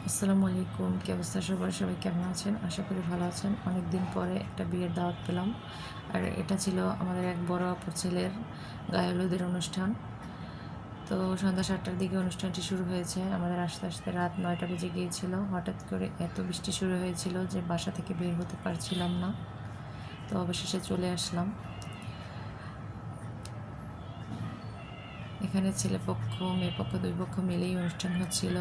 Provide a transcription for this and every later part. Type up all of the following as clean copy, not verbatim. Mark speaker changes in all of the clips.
Speaker 1: আসসালামু আলাইকুম। কি অবস্থা সবার? সবাই কেমন আছেন? আশা করি ভালো আছেন। অনেক দিন পরে একটা বিয়ের দাওয়াত পেলাম। আর এটা ছিল আমাদের এক বড় আপুর ছেলের গায়ে হলুদের অনুষ্ঠান। তো সন্ধ্যা ৭টার দিকে অনুষ্ঠানটি শুরু হয়েছে। আমাদের আস্তে আস্তে রাত ৯টা বেজে গিয়েছিল। হঠাৎ করে এত বৃষ্টি শুরু হয়েছিল যে বাসা থেকে বের হতে পারছিলাম না। তো অবশেষে চলে আসলাম। এখানে ছেলেপক্ষ মেয়েপক্ষ দুই পক্ষ মিলেই অনুষ্ঠান হচ্ছিল।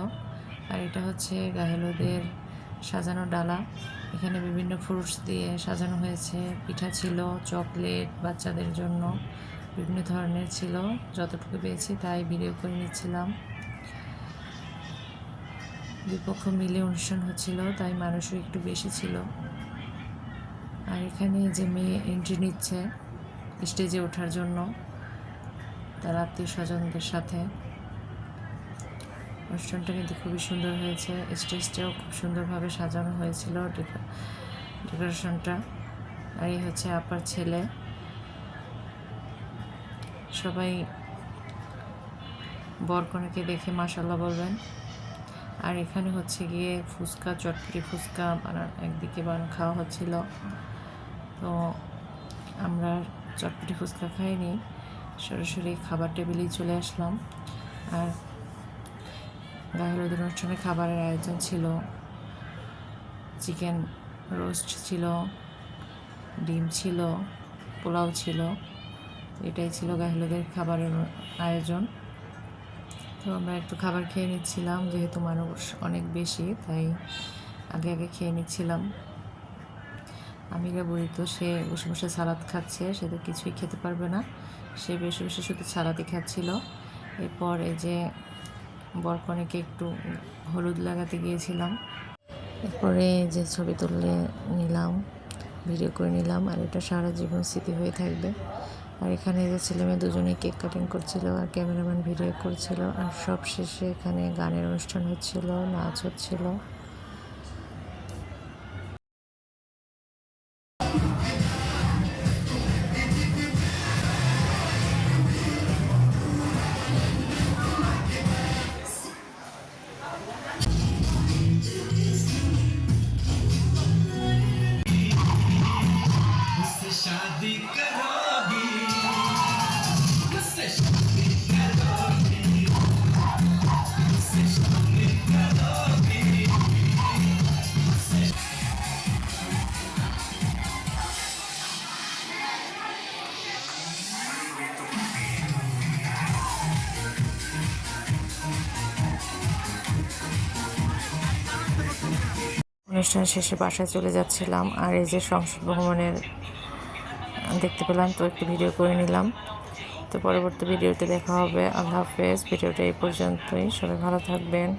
Speaker 1: আর এটা হচ্ছে গায়ে হলুদের সাজানো ডালা। এখানে বিভিন্ন ফ্রুটস দিয়ে সাজানো হয়েছে। পিঠা ছিল, চকলেট বাচ্চাদের জন্য বিভিন্ন ধরনের ছিল। যতটুকু পেয়েছি তাই ভিডিও করে নিচ্ছিলাম। দুই পক্ষ মিলে অনুষ্ঠান হচ্ছিল, তাই মানুষও একটু বেশি ছিল। আর এখানে যে মেয়ে এন্ট্রি নিচ্ছে স্টেজে ওঠার জন্য তার আত্মীয় স্বজনদের সাথে। অনুষ্ঠানটা কিন্তু খুবই সুন্দর হয়েছে। স্টেজটাও খুব সুন্দরভাবে সাজানো হয়েছিল ডেকোরেশনটা। আর এই হচ্ছে আপার ছেলে। সবাই বরকনেকে দেখে মাশাআল্লাহ বলবেন। আর এখানে হচ্ছে গিয়ে ফুচকা, চটপটি ফুচকা একদিকে খাওয়া হচ্ছিল। তো আমরা চটপটি ফুচকা খাইনি, সরাসরি খাবার টেবিলেই চলে আসলাম। আর গায়ে হলুদের অনুষ্ঠানে খাবারের আয়োজন ছিল, চিকেন রোস্ট ছিল, ডিম ছিল, পোলাও ছিল। এটাই ছিল গায়ে হলুদের খাবারের আয়োজন। তো আমরা একটু খাবার খেয়ে নিচ্ছিলাম, যেহেতু মানুষ অনেক বেশি তাই আগে আগে খেয়ে নিচ্ছিলাম। আমিরা বুড়ি তো সে বসে বসে সালাদ খাচ্ছে, সে তো কিছুই খেতে পারবে না, সে বসে বসে শুধু সালাদই খাচ্ছিল। এরপর এই যে বরকনেকে একটু হলুদ লাগাতে গিয়েছিলাম। এরপরে যে ছবি তুলে নিলাম, ভিডিও করে নিলাম। আর এটা সারা জীবন স্মৃতি হয়ে থাকবে। আর এখানে যে ছেলেমেয়ে দুজনেই কেক কাটিং করছিল আর ক্যামেরাম্যান ভিডিও করছিল। আর সব শেষে এখানে গানের অনুষ্ঠান হচ্ছিল, নাচ হচ্ছিল। शादी करोगी मुझसे शादी करोगी मुझसे शादी करोगी অনুষ্ঠান শেষে বাসায় চলে যাচ্ছিলাম। আর এই যে সংসদ ভবনের দেখতে পেলাম, তো একটু ভিডিও করে নিলাম। তো পরবর্তী ভিডিওতে দেখা হবে। আল্লাহ হাফেজ। ভিডিওটা এই পর্যন্তই। সবাই ভালো থাকবেন।